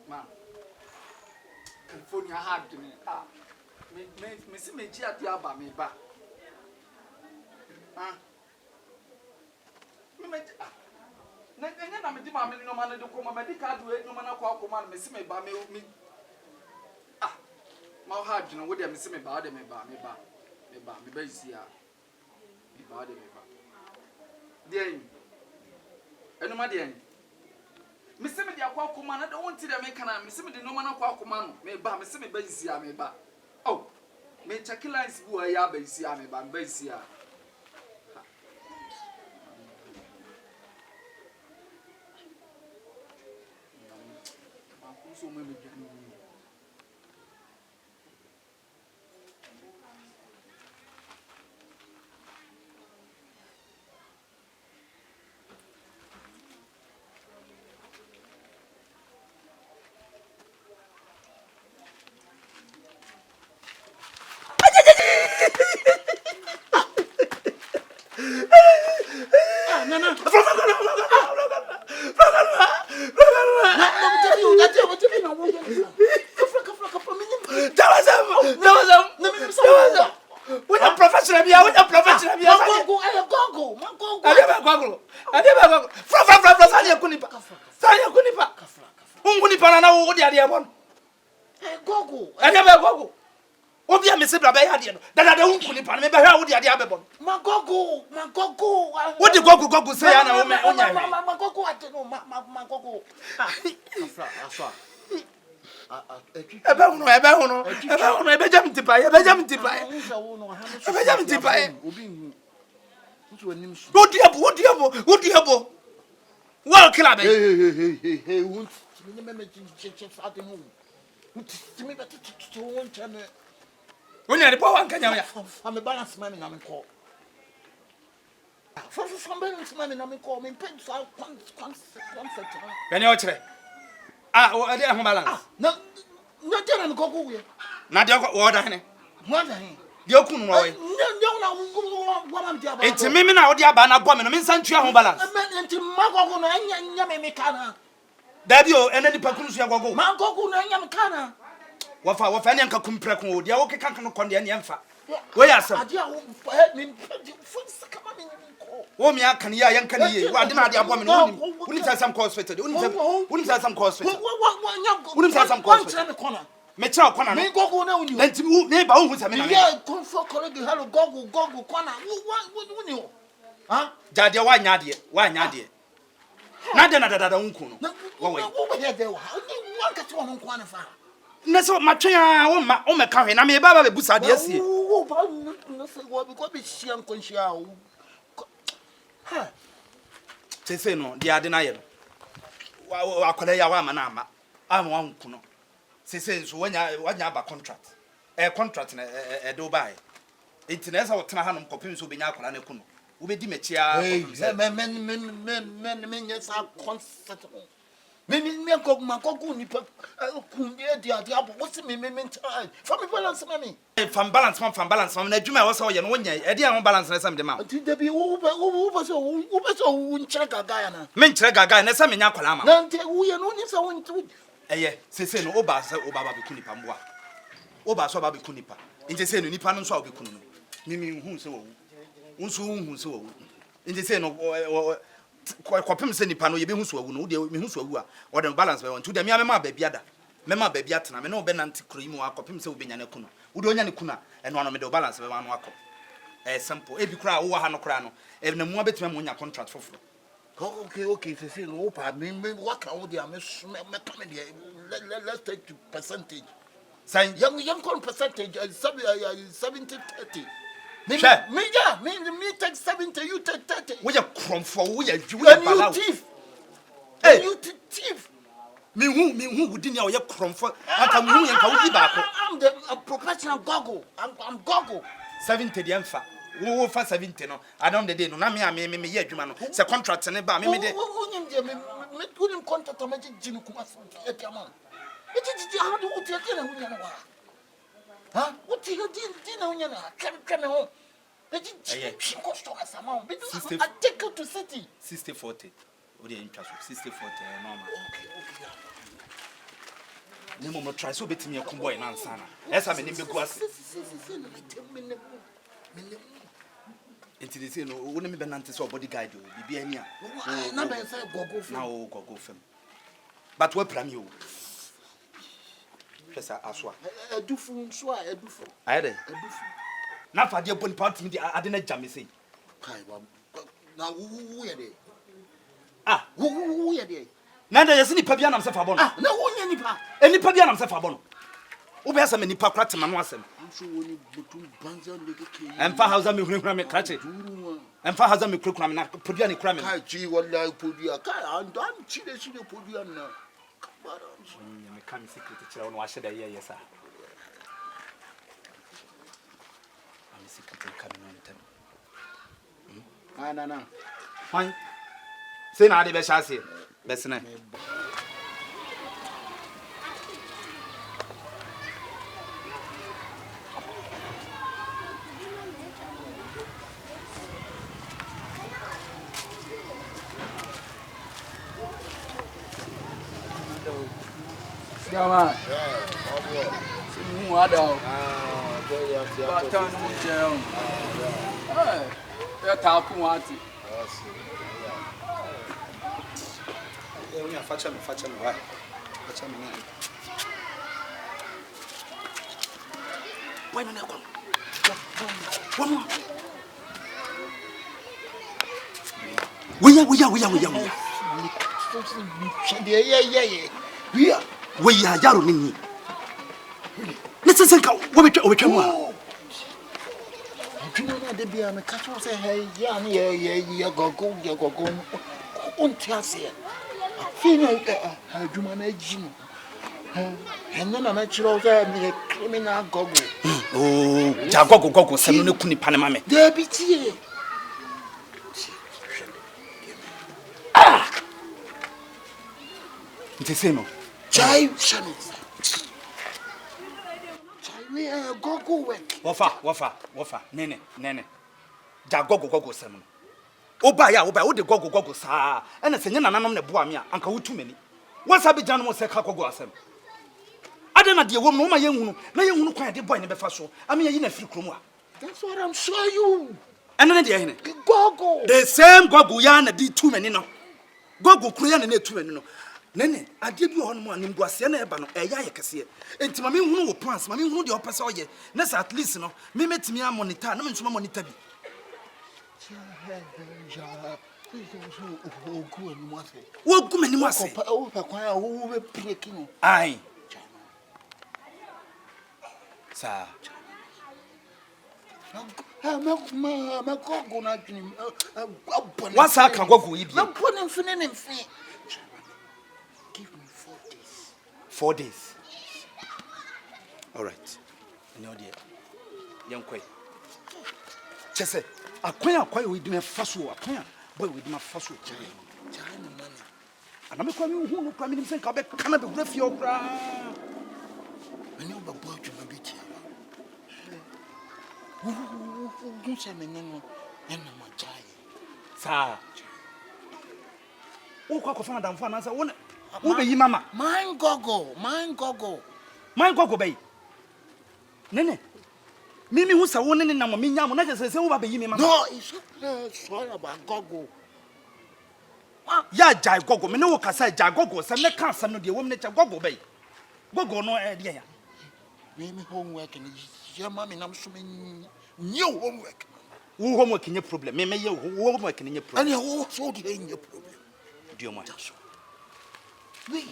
Ma, California hard me. Me see me chia diaba me ba. Ah. Me na me di ma me no ma no ko ma medical do no ma na kwa ko ma me see me ba me ah. Ma hard no wo de me see me ba de me ba isi a. Me ba de me ba. Dey. Eno ma dey. Me se me de akwa akoma na de wonti de me kana me se me de no mana akwa akoma no me ba me se me ba isi a me ba oh me check lines bu ya ba isi a me ba isi a ma ku so me dwan Obi amese bra ba ya de no dada de hunku ni pa me ba hwa wo de ade abebon magogo wo de gogo say ya na wo me onya magogo ate no magogo afra aswa ebe hono ebe jam tipa obi nhu nso anim su wo diabo wo kila be hey won me che ate no timi ba tu won chane Onya de power nkanya ya. Fa me balance mami na me call. Fa balance mami na me call. Me pen so concept. Beni o kire. O ade ho balance. Na tena me koku we. Na de o da hene. Mo da hene. De okunu no we. Nya na wo mam dia ba. Enti mimi na wo dia ba na bo me no me nsan tua ho balance. Enti magogo no anya me kana. Dabi o ene di pakunu so ya gogo. Magogo no anya me kana. Wafa ne nka kumpre ko o dia wo keka kan ko de ne emfa wo ya asem ade a wo me saka ma me ko wo mi aka ne ya yanka ne ye wo ade na ade abo me no woni sa sam course fit woni sa sam course fit woni sa sam course fit me cha kona no me gogo na woni nti ne ba wo hu sa me na me ya comfort colleague hello gogo kona woni o ha jade wa nya ade na de na dada nku no wo we wo be de wa ka to no nko na fa na so matwea wo meka hwe na me baba be busa de asie wo ba no se wo bi ko be hia nkonhia o ha tese no de ade na ye no wa akola ya wa ama ama wa nku no sese nso wanya ba contract contract na do bai enti na esa wo tena hanom kopim so benya akola na kuno wo be di mechia men nyesa concert me ko makoku ni pa kumbi ade abo wo se me fa me balance mami fa balance na adwuma wo se wo ye no wonya ade a wo balance na sam de ma ti da bi wo so nchira gaga ya na me nchira gaga na sam nya akola ma na nte wo ye no ni sa wo sese no oba se oba ba be kunipa mboa oba so ba be kunipa nte se no nipa no so a be kunu no mimi hu se wo nso hu se wo nte se no kwapem se nipa no ye be hu so awu no de me hu so awu a o de balance be won to de me ma ba bia da me ma ba bia tena me no be nante kro yi mu akwapem se obenya ne kuno wo de onya ne kuno eno no me de balance be wa no akọ simple e bi kra wo ha no kra no e na mu abetuma mu nya contract foforo okay se no pa me what can wo de me come de let's take the percentage Say young percentage 70-30. Me take 70, you take 30. We are crum for we are you thief. Hey, you thief. Me who would deny your crum for I'm the professional goggle. I'm goggle. 70 the enfa. Wo for 70 no. I don't the day no na me ye adwuma no. Se contract ne ba me de. Who contract am Jim Kuma e piama. It is how do you take na huh? What you did na unya na come home. I take you to city. 60-40. What do you interest? 60-40 normal. Okay. Nemo try so beti me kumboy na ansana. Esa me nimbe guase. Enti dey say no, wo ne me benante so bodyguard o, bibia ni a. Na be say gogo fam. Na o gogo fam. But what pram you? Pesa aswa. Edufu nso a edufu. Ayede. Edufu. Na fa de boni part me de ade na jam say. Kai wa. Na wo ye de. Ah, wo ye de. Na da yesi nipa bia nam se fa bono. Ah, na wo nye nipa. Nipa bia nam se fa bono. Wo be asem nipa kwate ma no asem. Nso woni botum banza ndeke. Emfa hausa me hunhuna me krache. Emfa hausa me kurukura me na podua ne kura me. Kai ji wallahi podua. Kai and chile podua na. Me come secret to tell no ahye da ye yes ah. I'm secret coming on time. Na. Fine. Say na de be shase. Besene. Come on. We are yaro nini. Let's say we twa na de bia me catch say hey ya ni gogo ontiase fina adwuma na agino henna na chiro say me criminal gogo oh ja gogo sanu ne kuni pa ne mame de bi tie ntese no chai shano we gogo work wafa nene ja gogo sanu oba ya wo de gogo saa ena senye nananom ne boa me a anka wotumani wasa be gyan mo se ka gogo asem ade na de wo no ma yenhunu na yenhunu kwan de boy ne befa so ame yi na firi kromu a that's what I'm showing you ena ne de hene gogo the same gogo ya na di tumani no gogo kuro ya na tumani no nene ade bi ho no anim guase na eba no eya ye kese enti ma me hunu wo plans ma me hunu de opese oye na sa at least no me metimi a monitor na me nsoma monitor bi wogu mani mwase ai sa wasa ka gogo ibi give me 4 days 4 days all right no dear yankoi chese akwan we di me faso akwan boy we di me faso jai no money aname kwa mi hu no kwa mi nim sen ka be kana be wura fie okra ani oba boy tuma bi tia wo se me no ena ma jai sa wo kwa kofa na damfa na sa wo be yi mama mine gogo be nene mimi hu sa wo ne na mo menya mo na se wo ba be yi mama no it's sorry about gogo ya jai gogo me ne wo kasa jai gogo se ne kan sam no de wo me ne cha gogo be gogo no e de ya mimi homework ni ya mama nam so me new homework wo homework nye problem me ye wo homework nye problem ani wo so de nye problem dio mo we